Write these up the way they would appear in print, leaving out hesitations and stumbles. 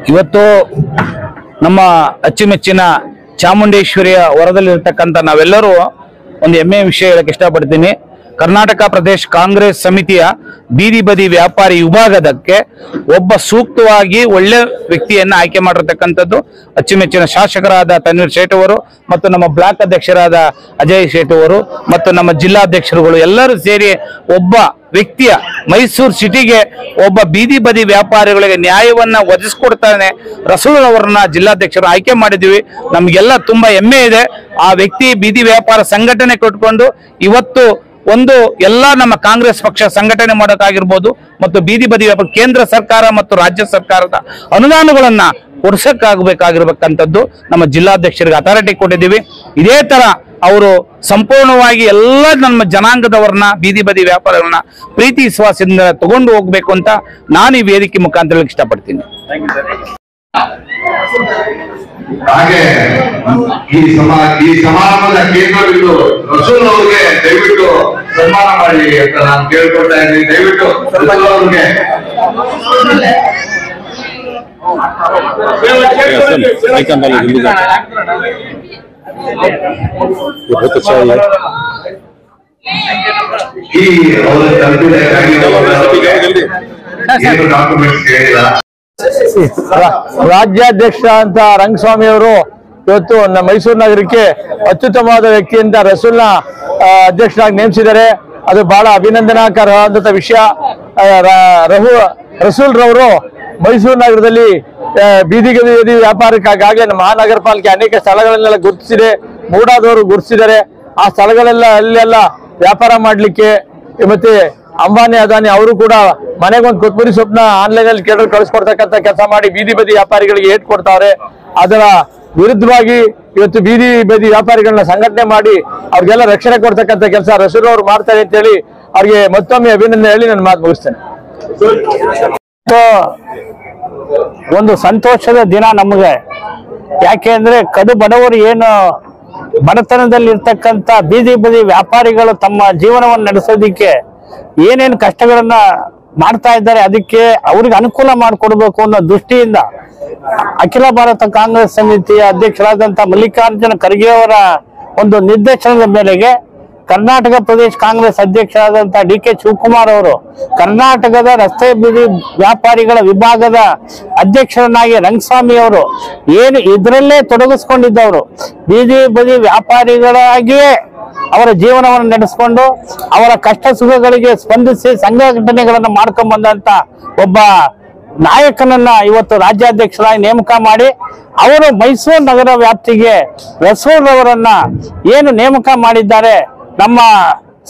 ಇವತ್ತು ನಮ್ಮ ಅಚ್ಚುಮೆಚ್ಚಿನ ಚಾಮುಂಡೇಶ್ವರಿಯ ಹೊರದಲ್ಲಿರ್ತಕ್ಕಂಥ ನಾವೆಲ್ಲರೂ ಒಂದು ಹೆಮ್ಮೆಯ ವಿಷಯ ಹೇಳಕ್ಕೆ ಇಷ್ಟಪಡ್ತೀನಿ. ಕರ್ನಾಟಕ ಪ್ರದೇಶ ಕಾಂಗ್ರೆಸ್ ಸಮಿತಿಯ ಬೀದಿ ಬದಿ ವ್ಯಾಪಾರಿ ವಿಭಾಗದಕ್ಕೆ ಒಬ್ಬ ಸೂಕ್ತವಾಗಿ ಒಳ್ಳೆ ವ್ಯಕ್ತಿಯನ್ನ ಆಯ್ಕೆ ಮಾಡಿರ್ತಕ್ಕಂಥದ್ದು ಅಚ್ಚುಮೆಚ್ಚಿನ ಶಾಸಕರಾದ ತನ್ವೀರ್ ಸೇಠ್ ಅವರು ಮತ್ತು ನಮ್ಮ ಬ್ಲಾಕ್ ಅಧ್ಯಕ್ಷರಾದ ಅಜಯ್ ಸೇಠ್ ಅವರು ಮತ್ತು ನಮ್ಮ ಜಿಲ್ಲಾಧ್ಯಕ್ಷರುಗಳು ಎಲ್ಲರೂ ಸೇರಿ ಒಬ್ಬ ವ್ಯಕ್ತಿಯ ಮೈಸೂರು ಸಿಟಿಗೆ ಒಬ್ಬ ಬೀದಿ ಬದಿ ವ್ಯಾಪಾರಿಗಳಿಗೆ ನ್ಯಾಯವನ್ನ ಒದಗಿಸ್ಕೊಡ್ತಾನೆ ರಸೂಲ್ ಅವರನ್ನ ಜಿಲ್ಲಾಧ್ಯಕ್ಷರು ಆಯ್ಕೆ ಮಾಡಿದ್ವಿ. ನಮಗೆಲ್ಲ ತುಂಬಾ ಹೆಮ್ಮೆ ಇದೆ. ಆ ವ್ಯಕ್ತಿ ಬೀದಿ ವ್ಯಾಪಾರ ಸಂಘಟನೆ ಕೊಟ್ಕೊಂಡು ಇವತ್ತು ಒಂದು ಎಲ್ಲ ನಮ್ಮ ಕಾಂಗ್ರೆಸ್ ಪಕ್ಷ ಸಂಘಟನೆ ಮಾಡೋಕ್ಕಾಗಿರ್ಬೋದು ಮತ್ತು ಬೀದಿ ಬದಿ ವ್ಯಾಪಾರ ಕೇಂದ್ರ ಸರ್ಕಾರ ಮತ್ತು ರಾಜ್ಯ ಸರ್ಕಾರದ ಅನುದಾನಗಳನ್ನ ಕೊಡ್ಸಕ್ಕಾಗಬೇಕಾಗಿರ್ಬೇಕಂತದ್ದು ನಮ್ಮ ಜಿಲ್ಲಾಧ್ಯಕ್ಷರಿಗೆ ಅಥಾರಿಟಿ ಕೊಟ್ಟಿದ್ದೀವಿ. ಇದೇ ತರ ಅವರು ಸಂಪೂರ್ಣವಾಗಿ ಎಲ್ಲ ನಮ್ಮ ಜನಾಂಗದವರನ್ನ ಬೀದಿ ಬದಿ ವ್ಯಾಪಾರಗಳನ್ನ ಪ್ರೀತಿ ವಿಶ್ವಾಸದಿಂದ ತಗೊಂಡು ಹೋಗ್ಬೇಕು ಅಂತ ನಾನು ಈ ವೇದಿಕೆ ಮುಖಾಂತರ ಇಷ್ಟಪಡ್ತೀನಿ. ಹಾಗೆ ಈ ಸಮಾರಂಭದ ಕೇಂದ್ರಬಿಂದು ರಸೂಲ್ ಅವರಿಗೆ ದಯವಿಟ್ಟು ಸನ್ಮಾನ ಮಾಡಿ ಅಂತ ನಾನು ಕೇಳ್ಕೊಳ್ತಾ ಇದ್ದೀನಿ. ದಯವಿಟ್ಟು ರಸೂಲ್ ಅವ್ರಿಗೆ ಈ ಅವರ ಏನು ಡಾಕ್ಯುಮೆಂಟ್ಸ್ ಕೇಳಿಲ್ಲ. ರಾಜ್ಯಾಧ್ಯಕ್ಷ ಅಂತ ರಂಗಸ್ವಾಮಿ ಅವರು ಇವತ್ತು ನಮ್ಮ ಮೈಸೂರು ನಗರಕ್ಕೆ ಅತ್ಯುತ್ತಮವಾದ ವ್ಯಕ್ತಿಯಿಂದ ರಸೂಲ್ನ ಅಧ್ಯಕ್ಷರಾಗಿ ನೇಮಿಸಿದ್ದಾರೆ. ಅದು ಬಹಳ ಅಭಿನಂದನಾರ್ಹವಾದಂತ ವಿಷಯ. ರಸೂಲ್ ರವರು ಮೈಸೂರು ನಗರದಲ್ಲಿ ಬೀದಿ ವ್ಯಾಪಾರಕ್ಕಾಗಲೇ ನಮ್ಮ ಮಹಾನಗರ ಪಾಲಿಕೆ ಅನೇಕ ಸ್ಥಳಗಳನ್ನೆಲ್ಲ ಗುರುತಿಸಿದೆ. ಮೂಡಾದವರು ಗುರುತಿಸಿದ್ದಾರೆ. ಆ ಸ್ಥಳಗಳೆಲ್ಲ ಅಲ್ಲೆಲ್ಲ ವ್ಯಾಪಾರ ಮಾಡ್ಲಿಕ್ಕೆ ಮತ್ತೆ ಅಂಬಾನಿ ಅದಾನಿ ಅವರು ಕೂಡ ಮನೆಗೊಂದು ಕೊತ್ತಂಬರಿ ಸೊಪ್ಪನ್ನ ಆನ್ಲೈನ್ ಅಲ್ಲಿ ಕಳಿಸ್ಕೊಡ್ತಕ್ಕಂಥ ಕೆಲಸ ಮಾಡಿ ಬೀದಿ ಬದಿ ವ್ಯಾಪಾರಿಗಳಿಗೆ ಏಟ್ ಕೊಡ್ತಾವ್ರೆ. ಅದರ ವಿರುದ್ಧವಾಗಿ ಇವತ್ತು ಬೀದಿ ಬದಿ ವ್ಯಾಪಾರಿಗಳನ್ನ ಸಂಘಟನೆ ಮಾಡಿ ಅವ್ರಿಗೆಲ್ಲ ರಕ್ಷಣೆ ಕೊಡ್ತಕ್ಕಂಥ ಕೆಲಸ ರಸೂಲ್ ಅವರು ಮಾಡ್ತಾರೆ ಅಂತ ಹೇಳಿ ಅವ್ರಿಗೆ ಮತ್ತೊಮ್ಮೆ ಅಭಿನಂದನೆ ಹೇಳಿ ನನ್ನ ಮಾತು ಮುಗಿಸ್ತೇನೆ. ಒಂದು ಸಂತೋಷದ ದಿನ ನಮಗೆ. ಯಾಕೆ ಅಂದ್ರೆ ಕಡು ಬಡವರು ಏನು ಬಡತನದಲ್ಲಿ ಇರ್ತಕ್ಕಂಥ ಬೀದಿ ಬದಿ ವ್ಯಾಪಾರಿಗಳು ತಮ್ಮ ಜೀವನವನ್ನು ನಡೆಸೋದಿಕ್ಕೆ ಏನೇನು ಕಷ್ಟಗಳನ್ನ ಮಾಡ್ತಾ ಇದ್ದಾರೆ, ಅದಕ್ಕೆ ಅವ್ರಿಗೆ ಅನುಕೂಲ ಮಾಡಿಕೊಡ್ಬೇಕು ಅನ್ನೋ ದೃಷ್ಟಿಯಿಂದ ಅಖಿಲ ಭಾರತ ಕಾಂಗ್ರೆಸ್ ಸಮಿತಿಯ ಅಧ್ಯಕ್ಷರಾದಂಥ ಮಲ್ಲಿಕಾರ್ಜುನ ಖರ್ಗೆ ಅವರ ಒಂದು ನಿರ್ದೇಶನದ ಮೇರೆಗೆ ಕರ್ನಾಟಕ ಪ್ರದೇಶ ಕಾಂಗ್ರೆಸ್ ಅಧ್ಯಕ್ಷರಾದಂಥ ಡಿ.ಕೆ. ಶಿವಕುಮಾರ್ ಅವರು ಕರ್ನಾಟಕದ ರಸ್ತೆ ಬೀದಿ ವ್ಯಾಪಾರಿಗಳ ವಿಭಾಗದ ಅಧ್ಯಕ್ಷರನ್ನಾಗಿ ರಂಗಸ್ವಾಮಿ ಅವರು ಏನು ಇದರಲ್ಲೇ ತೊಡಗಿಸ್ಕೊಂಡಿದ್ದವರು ಬೀದಿ ಬದಿ ವ್ಯಾಪಾರಿಗಳಾಗಿಯೇ ಅವರ ಜೀವನವನ್ನು ನಡೆಸಿಕೊಂಡು ಅವರ ಕಷ್ಟ ಸುಖಗಳಿಗೆ ಸ್ಪಂದಿಸಿ ಸಂಘಟನೆಗಳನ್ನು ಮಾಡ್ಕೊಂಡ್ ಬಂದಂತ ಒಬ್ಬ ನಾಯಕನನ್ನ ಇವತ್ತು ರಾಜ್ಯಾಧ್ಯಕ್ಷರಾಗಿ ನೇಮಕ ಮಾಡಿ ಅವರು ಮೈಸೂರು ನಗರ ವ್ಯಾಪ್ತಿಗೆ ರಸೂಲ್ ಅವರನ್ನ ಏನು ನೇಮಕ ಮಾಡಿದ್ದಾರೆ, ನಮ್ಮ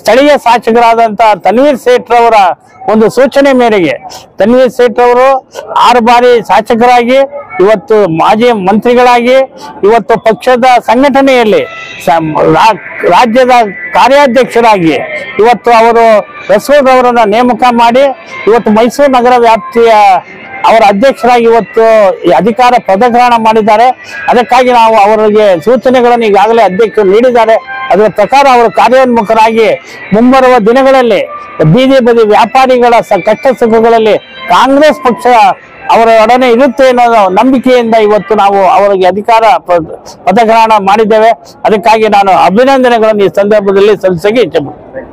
ಸ್ಥಳೀಯ ಶಾಸಕರಾದಂತ ತನ್ವೀರ್ ಸೇಠ್ ರವರ ಒಂದು ಸೂಚನೆ ಮೇರೆಗೆ ತನ್ವೀರ್ ಸೇಠ್ ಅವರು 6 ಬಾರಿ ಶಾಸಕರಾಗಿ ಇವತ್ತು ಮಾಜಿ ಮಂತ್ರಿಗಳಾಗಿ ಇವತ್ತು ಪಕ್ಷದ ಸಂಘಟನೆಯಲ್ಲಿ ರಾಜ್ಯದ ಕಾರ್ಯಾಧ್ಯಕ್ಷರಾಗಿ ಇವತ್ತು ಅವರು ರಸೂಲ್ ಅವರನ್ನ ನೇಮಕ ಮಾಡಿ ಇವತ್ತು ಮೈಸೂರು ನಗರ ವ್ಯಾಪ್ತಿಯ ಅವರ ಅಧ್ಯಕ್ಷರಾಗಿ ಇವತ್ತು ಅಧಿಕಾರ ಪದಗ್ರಹಣ ಮಾಡಿದ್ದಾರೆ. ಅದಕ್ಕಾಗಿ ನಾವು ಅವರಿಗೆ ಸೂಚನೆಗಳನ್ನು ಈಗಾಗಲೇ ಅಧ್ಯಕ್ಷರು ನೀಡಿದ್ದಾರೆ. ಅದರ ಪ್ರಕಾರ ಅವರು ಕಾರ್ಯೋನ್ಮುಖರಾಗಿ ಮುಂಬರುವ ದಿನಗಳಲ್ಲಿ ಬೀದಿ ಬದಿ ವ್ಯಾಪಾರಿಗಳ ಕಷ್ಟ ಸುಖಗಳಲ್ಲಿ ಕಾಂಗ್ರೆಸ್ ಪಕ್ಷ ಅವರ ಒಡನೆ ಇರುತ್ತೆ ಅನ್ನೋ ನಂಬಿಕೆಯಿಂದ ಇವತ್ತು ನಾವು ಅವರಿಗೆ ಅಧಿಕಾರ ಪದಗ್ರಹಣ ಮಾಡಿದ್ದೇವೆ. ಅದಕ್ಕಾಗಿ ನಾನು ಅಭಿನಂದನೆಗಳನ್ನು ಈ ಸಂದರ್ಭದಲ್ಲಿ ಸಲ್ಲಿಸಕ್ಕೆ ಇಚ್ಛೆಪಡ್ತೇನೆ.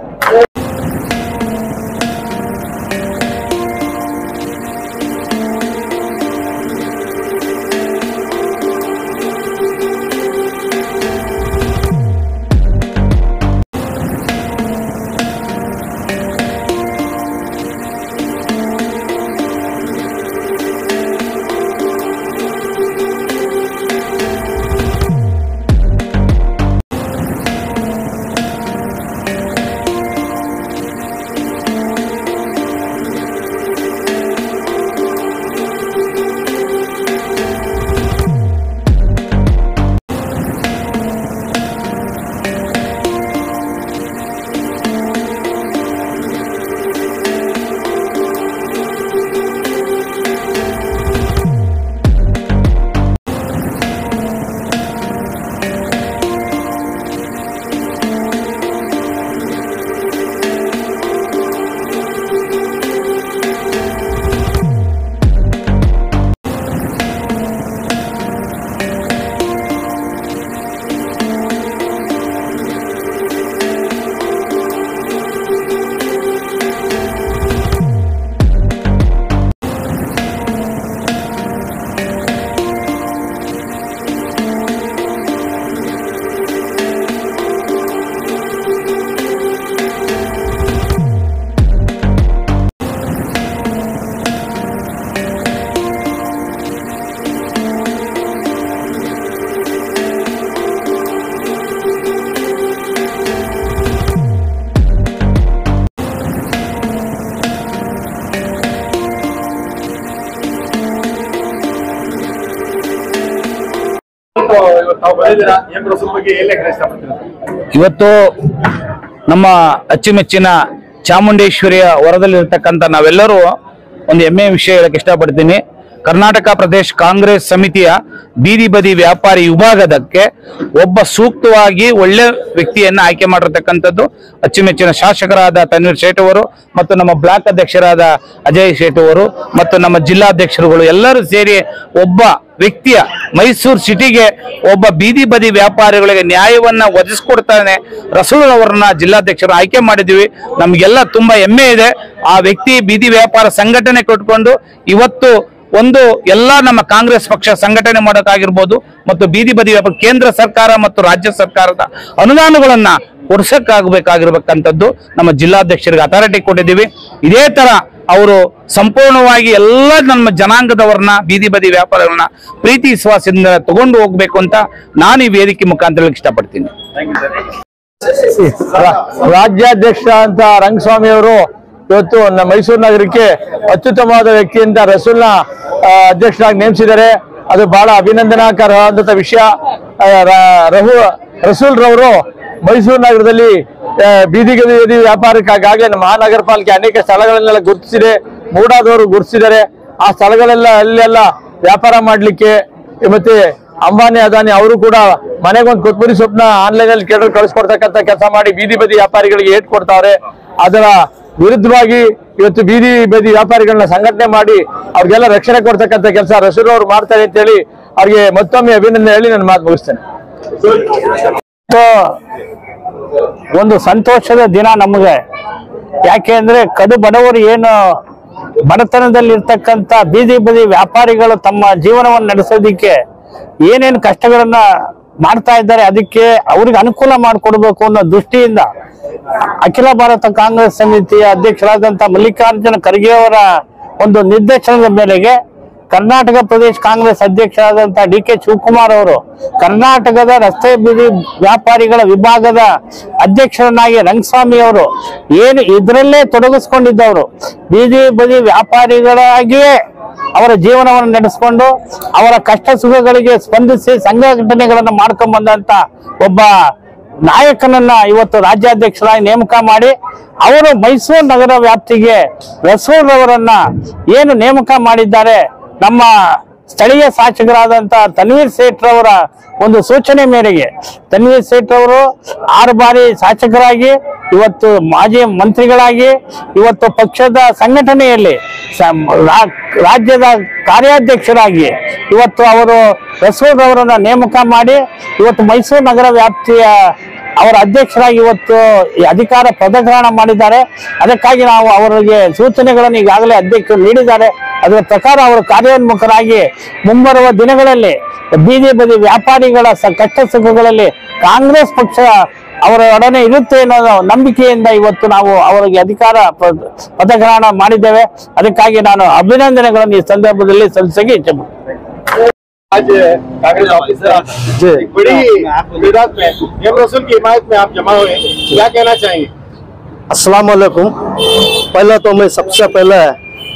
ತಾವು ಬಂದಿದ್ದೀರಾ ಎಂ ರಸೂಲ್ ಬಗ್ಗೆ ಏನ್ ಲೆಕ್ಕ ಇಷ್ಟಪಡ್ತೀರಾ? ಇವತ್ತು ನಮ್ಮ ಅಚ್ಚುಮೆಚ್ಚಿನ ಚಾಮುಂಡೇಶ್ವರಿಯ ಹೊರದಲ್ಲಿರ್ತಕ್ಕಂಥ ನಾವೆಲ್ಲರೂ ಒಂದು ಹೆಮ್ಮೆಯ ವಿಷಯ ಹೇಳಕ್ಕೆ ಇಷ್ಟಪಡ್ತೀನಿ. ಕರ್ನಾಟಕ ಪ್ರದೇಶ ಕಾಂಗ್ರೆಸ್ ಸಮಿತಿಯ ಬೀದಿ ಬದಿ ವ್ಯಾಪಾರಿ ವಿಭಾಗದಕ್ಕೆ ಒಬ್ಬ ಸೂಕ್ತವಾಗಿ ಒಳ್ಳೆ ವ್ಯಕ್ತಿಯನ್ನ ಆಯ್ಕೆ ಮಾಡಿರ್ತಕ್ಕಂಥದ್ದು ಅಚ್ಚುಮೆಚ್ಚಿನ ಶಾಸಕರಾದ ತನ್ವೀರ್ ಸೇಠ್ ಅವರು ಮತ್ತು ನಮ್ಮ ಬ್ಲಾಕ್ ಅಧ್ಯಕ್ಷರಾದ ಅಜಯ್ ಸೇಠ್ ಅವರು ಮತ್ತು ನಮ್ಮ ಜಿಲ್ಲಾಧ್ಯಕ್ಷರುಗಳು ಎಲ್ಲರೂ ಸೇರಿ ಒಬ್ಬ ವ್ಯಕ್ತಿಯ ಮೈಸೂರು ಸಿಟಿಗೆ ಒಬ್ಬ ಬೀದಿ ಬದಿ ವ್ಯಾಪಾರಿಗಳಿಗೆ ನ್ಯಾಯವನ್ನ ಒದಗಿಸ್ಕೊಡ್ತಾನೆ ರಸೂಲ್ ಅವರನ್ನ ಜಿಲ್ಲಾಧ್ಯಕ್ಷರು ಆಯ್ಕೆ ಮಾಡಿದ್ವಿ. ನಮ್ಗೆಲ್ಲ ತುಂಬಾ ಹೆಮ್ಮೆ ಇದೆ. ಆ ವ್ಯಕ್ತಿ ಬೀದಿ ವ್ಯಾಪಾರ ಸಂಘಟನೆ ಕಟ್ಕೊಂಡು ಇವತ್ತು ಒಂದು ಎಲ್ಲ ನಮ್ಮ ಕಾಂಗ್ರೆಸ್ ಪಕ್ಷ ಸಂಘಟನೆ ಮಾಡೋಕ್ಕಾಗಿರ್ಬೋದು ಮತ್ತು ಬೀದಿ ಬದಿ ವ್ಯಾಪಾರ ಕೇಂದ್ರ ಸರ್ಕಾರ ಮತ್ತು ರಾಜ್ಯ ಸರ್ಕಾರದ ಅನುದಾನಗಳನ್ನ ಕೊಡ್ಸಕ್ಕಾಗಬೇಕಾಗಿರ್ಬೇಕಂತದ್ದು ನಮ್ಮ ಜಿಲ್ಲಾಧ್ಯಕ್ಷರಿಗೆ ಅಥಾರಿಟಿ ಕೊಟ್ಟಿದ್ದೀವಿ. ಇದೇ ತರ ಅವರು ಸಂಪೂರ್ಣವಾಗಿ ಎಲ್ಲ ನಮ್ಮ ಜನಾಂಗದವರನ್ನ ಬೀದಿ ಬದಿ ವ್ಯಾಪಾರಗಳನ್ನ ಪ್ರೀತಿ ವಿಶ್ವಾಸದಿಂದ ತಗೊಂಡು ಹೋಗ್ಬೇಕು ಅಂತ ನಾನು ಈ ವೇದಿಕೆ ಮುಖಾಂತರ ಇಷ್ಟಪಡ್ತೀನಿ. ರಾಜ್ಯಾಧ್ಯಕ್ಷ ಅಂತ ರಂಗಸ್ವಾಮಿ ಅವರು ಇವತ್ತು ನಮ್ಮ ಮೈಸೂರು ನಗರಕ್ಕೆ ಅತ್ಯುತ್ತಮವಾದ ವ್ಯಕ್ತಿ ಅಂತ ರಸೂಲ್ನ ಅಧ್ಯಕ್ಷರಾಗಿ ನೇಮಿಸಿದ್ದಾರೆ. ಅದು ಬಹಳ ಅಭಿನಂದನಾರ್ಹವಾದಂತ ವಿಷಯ. ರಸೂಲ್ ರವರು ಮೈಸೂರು ನಗರದಲ್ಲಿ ಬೀದಿ ಬದಿ ವ್ಯಾಪಾರಕ್ಕಾಗಲೇ ನಮ್ಮ ಮಹಾನಗರ ಪಾಲಿಕೆ ಅನೇಕ ಸ್ಥಳಗಳನ್ನೆಲ್ಲ ಗುರುತಿಸಿದೆ, ಮೂಡಾದವರು ಗುರುತಿಸಿದ್ದಾರೆ. ಆ ಸ್ಥಳಗಳೆಲ್ಲ ಅಲ್ಲೆಲ್ಲ ವ್ಯಾಪಾರ ಮಾಡ್ಲಿಕ್ಕೆ ಮತ್ತೆ ಅಂಬಾನಿ ಅದಾನಿ ಅವರು ಕೂಡ ಮನೆಗೊಂದು ಕೊತ್ತಂಬರಿ ಸೊಪ್ಪನ್ನ ಆನ್ಲೈನ್ ಅಲ್ಲಿ ಕಳಿಸ್ಕೊಡ್ತಕ್ಕಂಥ ಕೆಲಸ ಮಾಡಿ ಬೀದಿ ಬದಿ ವ್ಯಾಪಾರಿಗಳಿಗೆ ಏಟ್ ಕೊಡ್ತಾವ್ರೆ. ಅದರ ವಿರುದ್ಧವಾಗಿ ಇವತ್ತು ಬೀದಿ ಬದಿ ವ್ಯಾಪಾರಿಗಳನ್ನ ಸಂಘಟನೆ ಮಾಡಿ ಅವ್ರಿಗೆಲ್ಲ ರಕ್ಷಣೆ ಕೊಡ್ತಕ್ಕಂಥ ಕೆಲಸ ರಸೂಲ್ ಅವರು ಮಾಡ್ತಾರೆ ಅಂತ ಹೇಳಿ ಅವ್ರಿಗೆ ಮತ್ತೊಮ್ಮೆ ಅಭಿನಂದನೆ ಹೇಳಿ ನನ್ನ ಮಾತು ಮುಗಿಸ್ತೇನೆ. ಒಂದು ಸಂತೋಷದ ದಿನ ನಮಗೆ. ಯಾಕೆ ಅಂದ್ರೆ ಕಡು ಬಡವರು ಏನು ಬಡತನದಲ್ಲಿ ಇರ್ತಕ್ಕಂಥ ಬೀದಿ ಬದಿ ವ್ಯಾಪಾರಿಗಳು ತಮ್ಮ ಜೀವನವನ್ನು ನಡೆಸೋದಿಕ್ಕೆ ಏನೇನು ಕಷ್ಟಗಳನ್ನ ಮಾಡ್ತಾ ಇದ್ದಾರೆ, ಅದಕ್ಕೆ ಅವ್ರಿಗೆ ಅನುಕೂಲ ಮಾಡಿಕೊಡ್ಬೇಕು ಅನ್ನೋ ದೃಷ್ಟಿಯಿಂದ ಅಖಿಲ ಭಾರತ ಕಾಂಗ್ರೆಸ್ ಸಮಿತಿಯ ಅಧ್ಯಕ್ಷರಾದಂತಹ ಮಲ್ಲಿಕಾರ್ಜುನ ಖರ್ಗೆ ಅವರ ಒಂದು ನಿರ್ದೇಶನದ ಮೇರೆಗೆ ಕರ್ನಾಟಕ ಪ್ರದೇಶ ಕಾಂಗ್ರೆಸ್ ಅಧ್ಯಕ್ಷರಾದಂತಹ ಡಿ ಕೆ ಶಿವಕುಮಾರ್ ಅವರು ಕರ್ನಾಟಕದ ರಸ್ತೆ ಬೀದಿ ವ್ಯಾಪಾರಿಗಳ ವಿಭಾಗದ ಅಧ್ಯಕ್ಷರನ್ನಾಗಿ ರಂಗಸ್ವಾಮಿ ಅವರು ಏನು ಇದರಲ್ಲೇ ತೊಡಗಿಸ್ಕೊಂಡಿದ್ದವರು ಬೀದಿ ಬದಿ ವ್ಯಾಪಾರಿಗಳಾಗಿಯೇ ಅವರ ಜೀವನವನ್ನು ನಡೆಸಿಕೊಂಡು ಅವರ ಕಷ್ಟ ಸುಖಗಳಿಗೆ ಸ್ಪಂದಿಸಿ ಸಂಘಟನೆಗಳನ್ನು ಮಾಡ್ಕೊಂಡ್ ಬಂದಂತ ಒಬ್ಬ ನಾಯಕನನ್ನ ಇವತ್ತು ರಾಜ್ಯಾಧ್ಯಕ್ಷರಾಗಿ ನೇಮಕ ಮಾಡಿ ಅವರು ಮೈಸೂರು ನಗರ ವ್ಯಾಪ್ತಿಗೆ ರಸೂಲ್ ಅವರನ್ನ ಏನು ನೇಮಕ ಮಾಡಿದ್ದಾರೆ, ನಮ್ಮ ಸ್ಥಳೀಯ ಶಾಸಕರಾದಂತ ತನ್ವೀರ್ ಸೇಠ್ ರವರ ಒಂದು ಸೂಚನೆ ಮೇರೆಗೆ ತನ್ವೀರ್ ಸೇಠ್ ಅವರು 6 ಬಾರಿ ಶಾಸಕರಾಗಿ ಇವತ್ತು ಮಾಜಿ ಮಂತ್ರಿಗಳಾಗಿ ಇವತ್ತು ಪಕ್ಷದ ಸಂಘಟನೆಯಲ್ಲಿ ರಾಜ್ಯದ ಕಾರ್ಯಾಧ್ಯಕ್ಷರಾಗಿ ಇವತ್ತು ಅವರು ರಸೂಲ್ ಅವರನ್ನ ನೇಮಕ ಮಾಡಿ ಇವತ್ತು ಮೈಸೂರು ನಗರ ವ್ಯಾಪ್ತಿಯ ಅವರ ಅಧ್ಯಕ್ಷರಾಗಿ ಇವತ್ತು ಅಧಿಕಾರ ಪದಗ್ರಹಣ ಮಾಡಿದ್ದಾರೆ. ಅದಕ್ಕಾಗಿ ನಾವು ಅವರಿಗೆ ಸೂಚನೆಗಳನ್ನು ಈಗಾಗಲೇ ಅಧ್ಯಕ್ಷರು ನೀಡಿದ್ದಾರೆ. ಅದರ ಪ್ರಕಾರ ಅವರು ಕಾರ್ಯೋನ್ಮುಖರಾಗಿ ಮುಂಬರುವ ದಿನಗಳಲ್ಲಿ ಬೀದಿ ಬದಿ ವ್ಯಾಪಾರಿಗಳ ಕಷ್ಟ ಸುಖಗಳಲ್ಲಿ ಕಾಂಗ್ರೆಸ್ ಪಕ್ಷ ಅವರ ಒಡನೆ ಇರುತ್ತೆ ಅನ್ನೋ ನಂಬಿಕೆಯಿಂದ ಇವತ್ತು ನಾವು ಅವರಿಗೆ ಅಧಿಕಾರ ಪದಗ್ರಹಣ ಮಾಡಿದ್ದೇವೆ. ಅದಕ್ಕಾಗಿ ನಾನು ಅಭಿನಂದನೆಗಳನ್ನು ಈ ಸಂದರ್ಭದಲ್ಲಿ ಸಲ್ಲಿಸಕ್ಕೆ ಇಚ್ಛೆಪಡ್ತೇನೆ. आज कांग्रेस ऑफिसर बड़ी तादाद में एम रसूल की हिमायत में आप जमा हुए, क्या कहना चाहेंगे? अस्सलाम वालेकुम। पहले तो मैं सबसे पहले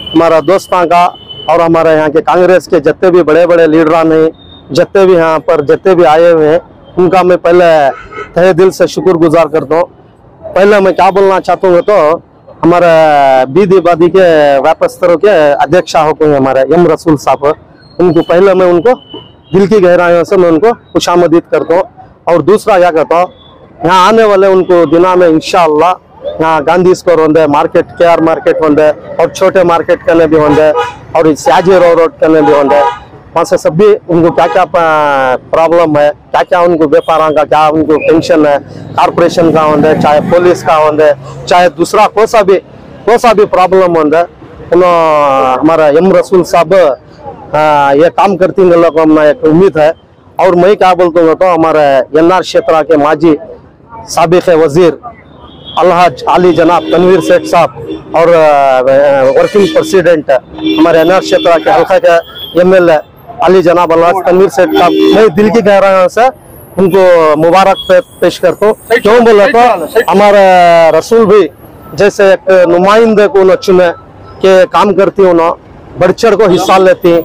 हमारा दोस्तों का और हमारे यहाँ के कांग्रेस के जितने भी बड़े बड़े लीडरान हैं, जितने भी यहाँ पर जितने भी आए हुए हैं, उनका मैं पहले तहे दिल से शुक्रगुजार करता हूँ। पहले मैं क्या बोलना चाहता हूँ तो हमारे बीदी बादी के व्यापारियों के अध्यक्ष होते हैं हमारे एम रसूल साहब, उनको पहले मैं उनको दिल की गहराइयों से मैं उनको खुशामदीद करता हूँ। और दूसरा क्या कहता हूँ, यहाँ आने वाले उनको दिनों में इंशाअल्लाह यहाँ गांधी स्कोर होंगे, मार्केट KR मार्केट होंगे और छोटे मार्केट करने भी होंगे और सियाजी रोड करने भी होंगे। वहाँ से सभी उनको क्या क्या प्रॉब्लम है, क्या क्या उनको व्यापारों का क्या उनको पेंशन है, कारपोरेशन का होंगे, चाहे पुलिस का होंगे, चाहे दूसरा कोई सा भी प्रॉब्लम होंगे, हमारा एम रसूल साहब ये काम करती हैं लोगों को एक उम्मीद है। और मैं क्या बोलता हूँ तो हमारे NR क्षेत्र के माजी साबिक वजीर अलहाज आली जनाब तनवीर सेठ साहब और वर्किंग प्रेसिडेंट हमारे NR क्षेत्र के हल्का के MLA अली जनाब अलहाज तनवीर सेठ साहब, मैं दिल की गहराइयों से उनको मुबारक पेश करता हूँ। क्यों बोले तो हमारे रसूल भी जैसे एक नुमाइंदे को चुने के काम करती हूँ ना, बढ़ चढ़ को हिस्सा लेती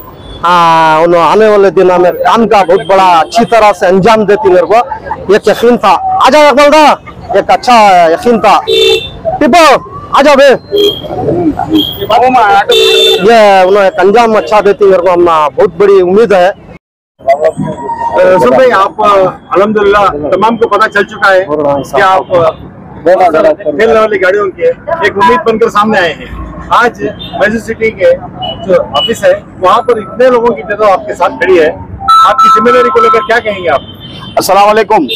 आने वाले दिनों में काम का बहुत बड़ा अच्छी तरह से अंजाम देती मेरे को एक यकीन था। आजा अकमल दा, एक अच्छा यकीन था। टिपो आजा बे, ये उन्होंने एक अंजाम अच्छा देती मेरे को, बहुत बड़ी उम्मीद है। रसूल भाई, आप अल्हम्दुलिल्लाह तमाम को पता चल चुका है कि आप खेलने वाली गाड़ियों के एक उम्मीद बनकर सामने आए हैं। आज मैसूर सिटी के जो ऑफिस है वहाँ पर इतने लोगों की तादाद आपके साथ खड़ी है, आपकी जिम्मेदारी को लेकर क्या कहेंगे आप? अस्सलाम वालेकुम।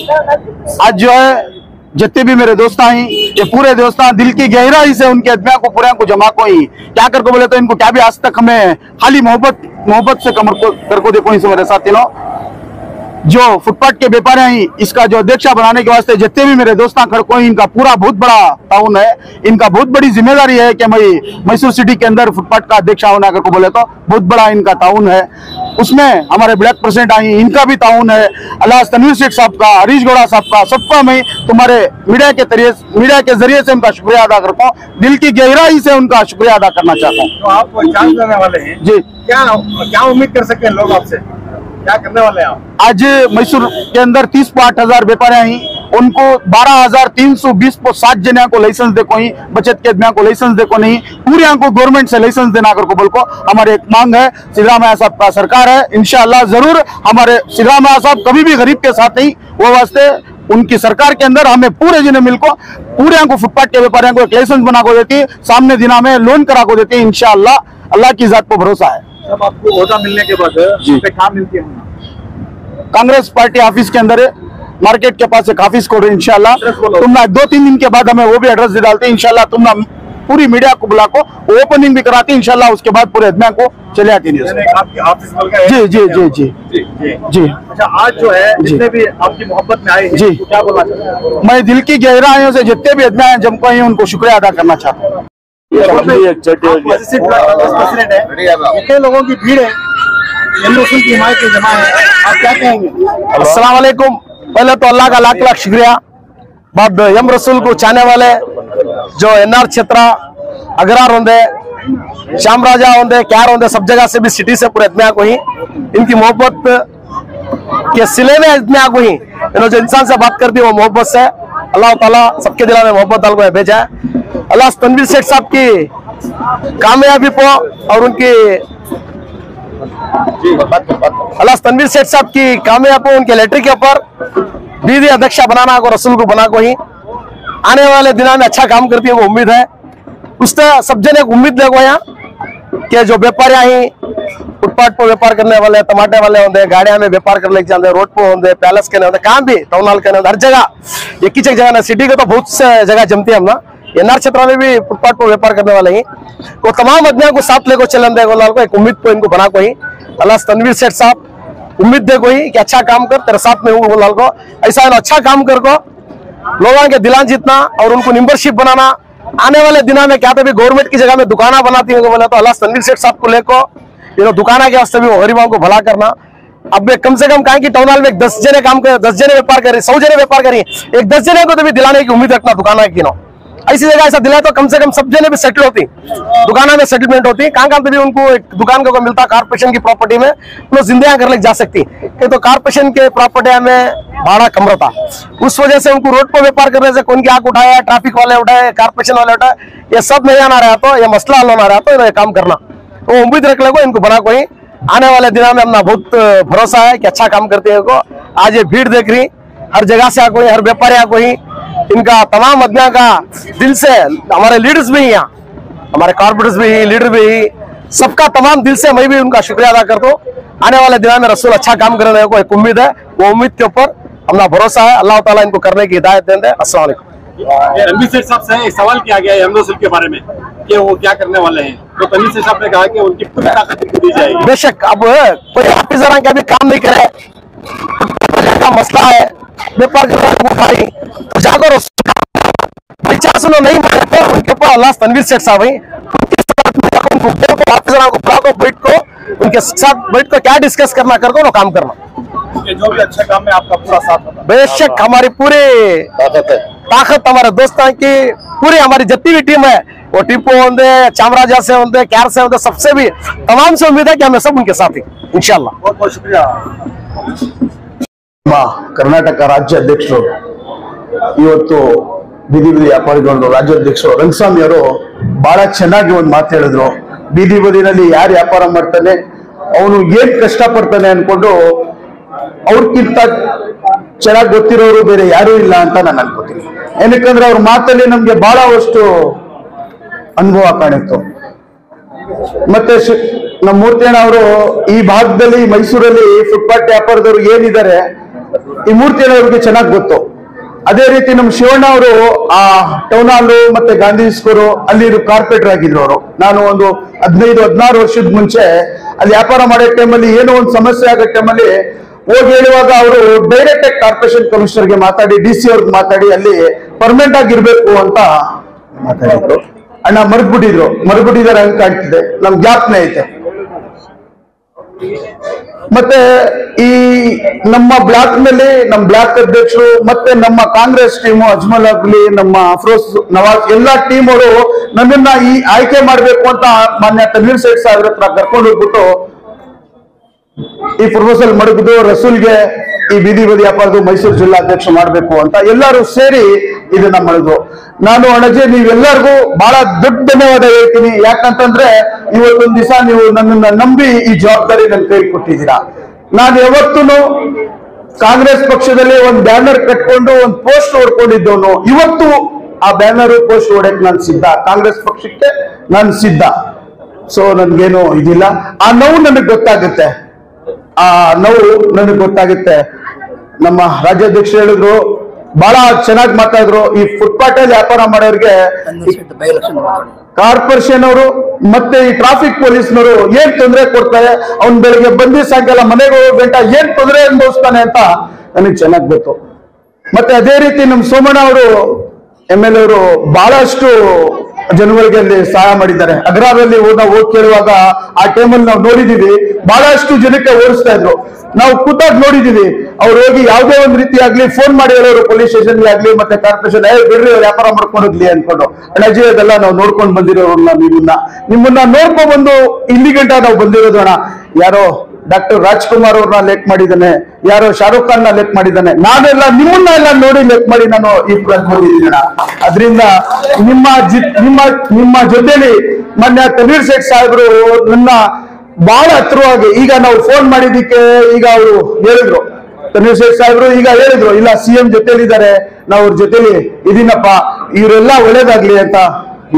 आज जो है जितने भी मेरे दोस्त हैं, ये पूरे दोस्त दिल की गहराई से उनके अदमिया को पूरे को जमा को ही क्या कर को बोले तो इनको क्या भी आज तक हमें खाली मोहब्बत से कमर को कर को देखो इनसे मेरे साथ जो फुटपाथ के व्यापारी हैं, इसका जो अध्यक्षा बनाने के वास्ते जितने भी मेरे दोस्त खड़को इनका पूरा बहुत बड़ा ताउन है। इनका बहुत बड़ी जिम्मेदारी है कि मैं मैसूर सिटी के अंदर फुटपाथ का अध्यक्ष होना कर को बोले तो बहुत बड़ा इनका ताउन है। उसमें हमारे ब्लैक प्रेसिडेंट आई, इनका भी ताउन है। अल्लाह तनवीर शेख साहब का, हरीश गौड़ा साहब का, सबका मैं तुम्हारे मीडिया के जरिए से उनका शुक्रिया अदा करता हूँ। दिल की गहराई से उनका शुक्रिया अदा करना चाहता हूँ। तो आप चांस लेने वाले हैं जी, क्या उम्मीद कर सकते हैं लोग आपसे, क्या करने वाले हैं आप? आज मैसूर के अंदर 30,000 व्यापारी हैं, उनको 12,320 को 7 जने को लाइसेंस देखो ही, बचत के आदमी को लाइसेंस देखो नहीं, पूरे को गवर्नमेंट से लाइसेंस देना कर को बोल को हमारे एक मांग है। सिद्धरामैया साहब का सरकार है, इंशाअल्लाह जरूर हमारे सिद्धरामैया साहब कभी भी गरीब के साथ नहीं, वो वास्ते उनकी सरकार के अंदर हमें पूरे जिन्हें मिलको पूरे को फुटपाथ के व्यापारियों को एक लाइसेंस बना को देती है, सामने दिना में लोन करा को देती है। इंशाअल्लाह अल्लाह की जात पर भरोसा है। सब आपको ओहदा मिलने के बाद कहाँ मिलती है? कांग्रेस पार्टी ऑफिस के अंदर मार्केट के पास एक ऑफिस कोड है। इंशाल्लाह तुम 2-3 दिन के बाद हमें वो भी एड्रेस दे डालते हैं। इंशाल्लाह तुम पूरी मीडिया को बुला को ओपनिंग भी कराती है। इंशाल्लाह उसके बाद पूरे आदमी को चले आती है। आपकी ऑफिस है? जी जी जी जी जी। अच्छा, आज जो है जितने भी आपकी मोहब्बत में आए हैं, जी, तो क्या बोलना चाहते हैं? मैं दिल की गहराइयों से जितने भी आदमी जमको हैं उनको शुक्रिया अदा करना चाहता हूँ। इतने लोगों की भीड़ है, रसूल की हिमायत में जमा है, आप क्या कहेंगे? अस्सलाम वालेकुम। पहले तो अल्लाह का लाख लाख शुक्रिया। बाद यम रसूल को चाहने वाले जो एनआर क्षेत्र अगरार होंगे, श्याम राजा होंगे, क्यार होंगे, सब जगह से भी सिटी से पूरे आदमिया को ही इनकी मोहब्बत के सिले में आदमिया को ही इन्होंने जो इंसान से बात करती है वो मोहब्बत से अल्लाह ताला सबके दिल में मोहब्बत डाल को भेजा है। अल्लाह तनवीर शेख साहब की कामयाबी को और उनकी अल्लाह तनवीर शेख साहब की कामयाबी उनके लेटर के ऊपर बीदी अध्यक्ष बनाना को रसूल को बना को ही आने वाले दिनों में अच्छा काम करती है वो उम्मीद है। उससे सब जने उम्मीद लगो यहाँ कि जो व्यापारी ही फुटपाथ पर व्यापार करने वाले, टमाटे वाले होंगे, गाड़ियां में व्यापार करने जाते, रोड पर होंगे, पैलेस के होंगे, कहाँ भी टाउन हॉल के हर जगह एक ही जगह ना, सिटी के तो बहुत से जगह जमती है। हम ना एनआर क्षेत्र में भी फुटपाथ पर व्यापार करने वाले ही वो तमाम आदमियों को साथ लेकर चलन देगा को एक उम्मीद को इनको बना को ही अल्लाह तनवीर शेख साहब उम्मीद दे को ही कि अच्छा काम कर, तेरे साथ में हूँ बोलाल को ऐसा अच्छा काम कर को लोगों के दिलान जीतना और उनको मेंबरशिप बनाना। आने वाले दिनों में क्या तो भी गवर्नमेंट की जगह में दुकाना बनाती है बोला तो अल्लाह तनवीर शेख साहब को लेकर दुकाना के वास्ते भी गरीबों को भला करना। अब कम से कम कहा कि टाउन हॉल में 10 जने काम कर, 10 जने व्यापार करें, 100 जने व्यापार करें, एक 10 जने को तो भी दिलाने की उम्मीद रखना दुकाना की नो। ऐसी जगह ऐसा दिलाए तो कम से कम सब जने भी सेटल होती, दुकाना में सेटलमेंट होती, कहाँ कहाँ भी उनको एक दुकान को मिलता कारपोरेशन की प्रॉपर्टी में वो जिंदगियां कर ले जा सकती कि तो कारपोरेशन के प्रॉपर्टी में भाड़ा कम रहता, उस वजह से उनको रोड पर व्यापार करने से कौन की आंख उठाया, ट्रैफिक वाले उठाए, कारपोरेशन वाले उठाए, ये सब नहीं आना रहा तो ये मसला हल होना रहा तो ये काम करना वो उम्मीद रख लेगो इनको बना कोई आने वाले दिनों में अपना बहुत भरोसा है कि अच्छा काम करते हैं। आज ये भीड़ देख रही हर जगह से आको, हर व्यापारी आको ही इनका तमाम आदमियों का दिल से, हमारे लीडर्स भी यहाँ, हमारे कॉर्पोरेटर्स भी, लीडर भी, सबका तमाम दिल से मैं भी उनका शुक्रिया अदा करता हूँ। आने वाले दिनों में रसूल अच्छा काम करने को एक उम्मीद है, वो उम्मीद के ऊपर अपना भरोसा है। अल्लाह ताला इनको करने की हिदायत दें। अस्सलाम वालेकुम। तनवीर शेख साहब से एक सवाल किया गया है रसूल के बारे में कि वो क्या करने वाले हैं, तो तनवीर शेख साहब ने कहा कि उनकी पूरी ताकत दी जाएगी। बेशक अब कोई ऑफिसर का भी काम नहीं करे, का मसला है व्यापार करने तो जाकर सुनो नहीं माने तो उनके ऊपर अल्लाह तनवीर शेख साहब उनके साथ बैठ को क्या डिस्कस करना कर को काम करना, जो भी अच्छा काम है आपका पूरा साथ होगा। बेशक हमारी पूरी ताकत हमारे दोस्तों की पूरी हमारी जितनी भी टीम है वो टिप्पो होंगे, चामराजा से होंगे, कैर से होंगे, सबसे भी तमाम से उम्मीद है कि हम सब उनके साथ ही इंशाल्लाह। बहुत बहुत शुक्रिया। कर्नाटक राज्य अध्यक्षರು ಇವತ್ತು ಬೀದಿ ವ್ಯಾಪಾರಿಗಳು ರಾಜ್ಯಾಧ್ಯಕ್ಷರು ರಂಗಸ್ವಾಮಿ ಅವರು ಬಹಳ ಚೆನ್ನಾಗಿ ಒಂದು ಮಾತು ಹೇಳಿದ್ರು. ಬೀದಿ ಬದಿನಲ್ಲಿ ಯಾರು ವ್ಯಾಪಾರ ಮಾಡ್ತಾನೆ ಅವನು ಏನ್ ಕಷ್ಟ ಪಡ್ತಾನೆ ಅನ್ಕೊಂಡು ಅವ್ರಕ್ಕಿಂತ ಚೆನ್ನಾಗಿ ಗೊತ್ತಿರೋರು ಬೇರೆ ಯಾರೂ ಇಲ್ಲ ಅಂತ ನಾನು ಅನ್ಕೋತೀನಿ. ಏನಕ್ಕಂದ್ರೆ ಅವ್ರ ಮಾತಲ್ಲಿ ನಮ್ಗೆ ಬಹಳಷ್ಟು ಅನುಭವ ಕಾಣಿತ್ತು. ಮತ್ತೆ ನಮ್ಮ ಮೂರ್ತಿಯಣ್ಣ ಅವರು ಈ ಭಾಗದಲ್ಲಿ ಮೈಸೂರಲ್ಲಿ ಫುಟ್ಪಾತ್ ವ್ಯಾಪಾರದವರು ಏನಿದ್ದಾರೆ ಈ ಮೂರ್ತಿಯಣ್ಣ ಅವ್ರಿಗೆ ಚೆನ್ನಾಗಿ ಗೊತ್ತು. ಅದೇ ರೀತಿ ನಮ್ಮ ಶಿವಣ್ಣ ಅವರು ಆ ಟೌನ್ ಹಾಲು ಮತ್ತೆ ಗಾಂಧಿ ಸ್ಕೂರು ಅಲ್ಲಿ ಕಾರ್ಪೊರೇಟರ್ ಆಗಿದ್ರು ಅವರು. ನಾನು ಒಂದು 15-16 ವರ್ಷದ ಮುಂಚೆ ಅಲ್ಲಿ ವ್ಯಾಪಾರ ಮಾಡೋ ಟೈಮಲ್ಲಿ ಏನೋ ಒಂದು ಸಮಸ್ಯೆ ಆಗೋ ಟೈಮಲ್ಲಿ ಹೋಗಿ ಹೇಳುವಾಗ ಅವರು ಡೈರೆಕ್ಟ್ ಆಗಿ ಕಾರ್ಪೊರೇಷನ್ ಕಮಿಷನರ್ಗೆ ಮಾತಾಡಿ DC ಅವ್ರಿಗೆ ಮಾತಾಡಿ ಅಲ್ಲಿ ಪರ್ಮನೆಂಟ್ ಆಗಿರ್ಬೇಕು ಅಂತ ಮಾತಾಡಿದ್ರು. ಅಣ್ಣ ಮರ್ಬಿಟ್ಟಿದ್ದಾರೆ ಅಂತ ಕಾಣ್ತಿದೆ, ನಮ್ ಜ್ಞಾಪನೆ ಐತೆ. ಮತ್ತೆ ಈ ನಮ್ಮ ಬ್ಲಾಕ್ ನಲ್ಲಿ ನಮ್ಮ ಬ್ಲಾಕ್ ಅಧ್ಯಕ್ಷರು ಮತ್ತೆ ನಮ್ಮ ಕಾಂಗ್ರೆಸ್ ಟೀಮು ಅಜ್ಮಲ್ ಆಗ್ಲಿ ನಮ್ಮ ಅಫ್ರೋಸ್ ನವಾಜ್ ಎಲ್ಲಾ ಟೀಮ್ ಅವರು ನನ್ನನ್ನ ಈ ಆಯ್ಕೆ ಮಾಡ್ಬೇಕು ಅಂತ ಮಾನ್ಯ ತನ್ವೀರ್ ಸೇಠ್ ಸಾಹೇಬ್ರ ಹತ್ರ ಕರ್ಕೊಂಡು ಹೋಗ್ಬಿಟ್ಟು ಈ ಪ್ರಪೋಸಲ್ ಮಡಗಿದ್ದು ರಸೂಲ್ಗೆ ಈ ಬೀದಿ ಬದಿ ವ್ಯಾಪಾರದ ಮೈಸೂರು ಜಿಲ್ಲಾಧ್ಯಕ್ಷ ಮಾಡ್ಬೇಕು ಅಂತ ಎಲ್ಲರೂ ಸೇರಿ ಇದನ್ನ ಮಾಡಿದ್ರು. ನಾನು ಅಣಜಿ ನೀವೆಲ್ಲರಿಗೂ ಬಹಳ ದೊಡ್ಡ ಧನ್ಯವಾದ ಹೇಳ್ತೀನಿ. ಯಾಕಂತಂದ್ರೆ ಇವತ್ತೊಂದ್ ದಿವಸ ನೀವು ನನ್ನನ್ನ ನಂಬಿ ಈ ಜವಾಬ್ದಾರಿ ನನ್ನ ಕೈ ಕೊಟ್ಟಿದ್ದೀರಾ. ನಾನು ಯಾವತ್ತೂ ಕಾಂಗ್ರೆಸ್ ಪಕ್ಷದಲ್ಲಿ ಒಂದು ಬ್ಯಾನರ್ ಕಟ್ಕೊಂಡು ಒಂದು ಪೋಸ್ಟ್ ಹೊಡ್ಕೊಂಡಿದ್ದವನು ಇವತ್ತು ಆ ಬ್ಯಾನರ್ ಪೋಸ್ಟ್ ಹೊಡಕ್ ನಾನು ಸಿದ್ಧ, ಕಾಂಗ್ರೆಸ್ ಪಕ್ಷಕ್ಕೆ ನಾನು ಸಿದ್ಧ. ಸೊ ನನ್ಗೇನು ಇದಿಲ್ಲ. ಆ ನೋವು ನನಗೆ ಗೊತ್ತಾಗುತ್ತೆ, ಆ ನೋವು ನನಗೆ ಗೊತ್ತಾಗುತ್ತೆ. ನಮ್ಮ ರಾಜ್ಯಾಧ್ಯಕ್ಷರು ಹೇಳಿದ್ರು, ಬಹಳ ಚೆನ್ನಾಗಿ ಮಾತಾಡಿದ್ರು. ಈ ಫುಟ್ಪಾತ್ ಅಲ್ಲಿ ವ್ಯಾಪಾರ ಮಾಡೋರಿಗೆ ಕಾರ್ಪೊರೇಷನ್ ಅವರು ಮತ್ತೆ ಈ ಟ್ರಾಫಿಕ್ ಪೊಲೀಸ್ನವರು ಏನ್ ತೊಂದರೆ ಕೊಡ್ತಾರೆ, ಅವ್ನ್ ಬೆಳಿಗ್ಗೆ ಬಂದು ಸಾಯಂಕಾಲ ಮನೆಗೆ ಹೋಗೋ ಗಂಟ ಏನ್ ತೊಂದರೆ ಅನುಭವಿಸ್ತಾನೆ ಅಂತ ನನಗೆ ಚೆನ್ನಾಗಿ ಗೊತ್ತು. ಮತ್ತೆ ಅದೇ ರೀತಿ ನಮ್ಮ ಸೋಮಣ್ಣ ಅವರು MLA ಅವರು ಬಹಳಷ್ಟು ಜನಗಳಿಗೆ ಅಲ್ಲಿ ಸಹಾಯ ಮಾಡಿದ್ದಾರೆ. ಅಗ್ರಾದಲ್ಲಿ ಹೋಗಿ ಕೇಳುವಾಗ ಆ ಟೈಮಲ್ಲಿ ನಾವು ನೋಡಿದೀವಿ, ಬಹಳಷ್ಟು ಜನಕ್ಕೆ ಓಡಿಸ್ತಾ ಇದ್ರು. ನಾವು ಕೂತಾಗ ನೋಡಿದೀವಿ. ಅವ್ರು ಹೋಗಿ ಯಾವುದೇ ಒಂದು ರೀತಿ ಆಗ್ಲಿ ಫೋನ್ ಮಾಡಿ ಹೇಳೋರು ಪೊಲೀಸ್ ಸ್ಟೇಷನ್ಗೆ ಆಗ್ಲಿ ಮತ್ತೆ ಕಾರ್ಪೊರೇಷನ್ ಬಿಡ್ರಿ ಅವ್ರು ವ್ಯಾಪಾರ ಮಾಡ್ಕೊಂಡು ಹೋಗ್ಲಿ ಅನ್ಕೊಂಡು. ಅಣ್ಣಜಿ ಅದೆಲ್ಲ ನಾವು ನೋಡ್ಕೊಂಡು ಬಂದಿರೋರು. ನಿಮ್ಮನ್ನ ನೋಡ್ಕೊಂಡ್ ಬಂದು ಇಲ್ಲಿ ಗಂಟ ನಾವು ಬಂದಿರೋದು ಅಣ್ಣ. ಯಾರೋ ಡಾಕ್ಟರ್ ರಾಜ್ಕುಮಾರ್ ಅವ್ರನ್ನ ಲೇಕ್ ಮಾಡಿದ್ದಾನೆ, ಯಾರೋ ಶಾರುಖ್ ಖಾನ್ ನ ಲೇಕ್ ಮಾಡಿದ್ದಾನೆ. ನಾನೆಲ್ಲ ನಿಮ್ಮನ್ನ ಎಲ್ಲ ನೋಡಿ ಲೇಕ್ ಮಾಡಿ ನಾನು ಈ ಬಂದಿದ್ದೀನಿ ಅಣ್ಣ. ಅದರಿಂದ ನಿಮ್ಮ ಜೊತೆಲಿ ಮೊನ್ನೆ ತನ್ವೀರ್ ಸೇಠ್ ಸಾಹೇಬ್ರು ನನ್ನ ಬಹಳ ಹತ್ರವಾಗಿ ಈಗ ನಾವು ಫೋನ್ ಮಾಡಿದ್ದಕ್ಕೆ ಈಗ ಅವರು ಹೇಳಿದ್ರು, ತನ್ವೀರ್ ಸೇಠ್ ಸಾಹೇಬ್ರು ಈಗ ಹೇಳಿದ್ರು, ಇಲ್ಲ CM ಜೊತೆಲಿದ್ದಾರೆ, ನಾವು ಅವ್ರ ಜೊತೆಲಿ ಇದೀನಪ್ಪ, ಇವರೆಲ್ಲ ಒಳ್ಳೇದಾಗ್ಲಿ ಅಂತ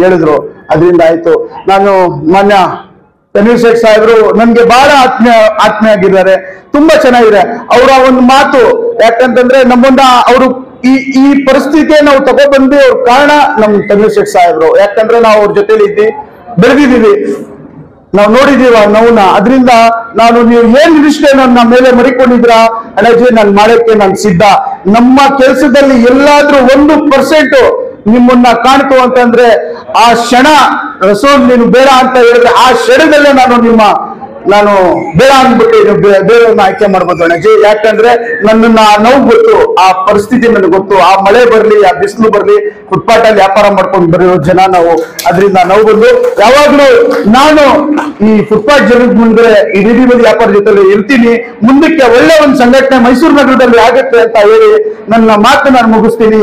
ಹೇಳಿದ್ರು. ಅದರಿಂದ ಆಯ್ತು. ನಾನು ಮಾನ್ಯ ತನ್ವೀರ್ ಸೇಠ್ ಸಾಹೇಬ್ರು ನನ್ಗೆ ಬಹಳ ಆತ್ಮೀಯ ಆಗಿದ್ದಾರೆ, ತುಂಬಾ ಚೆನ್ನಾಗಿದೆ ಅವರ ಒಂದು ಮಾತು. ಯಾಕಂತಂದ್ರೆ ನಮ್ಮನ್ನ ಅವರು ಈ ಪರಿಸ್ಥಿತಿಗೆ ನಾವು ತಗೊಬಂದು ಅವ್ರ ಕಾರಣ ನಮ್ ತನ್ವೀರ್ ಸೇಠ್ ಸಾಹೇಬ್ರು. ಯಾಕಂದ್ರೆ ನಾವು ಅವ್ರ ಜೊತೆಲಿ ಬೆಳೆದಿದ್ದೀವಿ, ನಾವು ನೋಡಿದೀವ ನೋವನ್ನ. ಅದರಿಂದ ನಾನು ನೀವು ಏನ್ ನಿಷ್ಠೆ ನನ್ನ ಮೇಲೆ ಮರಿಕೊಂಡಿದ್ರ ಅಣ್ಣಜಿ ನಾನು ಮಾಡಕ್ಕೆ ನಾನು ಸಿದ್ಧ. ನಮ್ಮ ಕೆಲಸದಲ್ಲಿ ಎಲ್ಲಾದ್ರೂ 1% ನಿಮ್ಮನ್ನ ಕಾಣ್ತು ಅಂತಂದ್ರೆ ಆ ಕ್ಷಣ ರಸೂಲ್ ನೀನು ಬೇಡ ಅಂತ ಹೇಳಿದ್ರೆ ಆ ಕ್ಷಣದಲ್ಲೇ ನಾನು ಬೇಡ ಅಂದ್ಬಿಟ್ಟು ಬೇರೆಯವ್ರನ್ನ ಆಯ್ಕೆ ಮಾಡ್ಬೋದು ಅಣ್ಣಜಿ. ಯಾಕಂದ್ರೆ ನನ್ನನ್ನ ನೋವು ಗೊತ್ತು, ಆ ಪರಿಸ್ಥಿತಿ ನನಗೆ ಗೊತ್ತು. ಆ ಮಳೆ ಬರ್ಲಿ, ಆ ಬಿಸಿಲು ಬರ್ಲಿ, ಫುಟ್ಪಾತ್ ಅಲ್ಲಿ ವ್ಯಾಪಾರ ಮಾಡ್ಕೊಂಡು ಬರೋ ಜನ ನಾವು. ಅದರಿಂದ ನಾವು ಬಂದು ಯಾವಾಗ್ಲೂ ನಾನು ಈ ಫುಟ್ಪಾತ್ ಜನದ ಮುಂದೆ ಈ ಬೀದಿ ಬದಿ ವ್ಯಾಪಾರ ಜೊತೆ ಇರ್ತೀನಿ. ಮುಂದಕ್ಕೆ ಒಳ್ಳೆ ಒಂದು ಸಂಘಟನೆ ಮೈಸೂರು ನಗರದಲ್ಲಿ ಆಗುತ್ತೆ ಅಂತ ಹೇಳಿ ನನ್ನ ಮಾತು ನಾನು ಮುಗಿಸ್ತೀನಿ.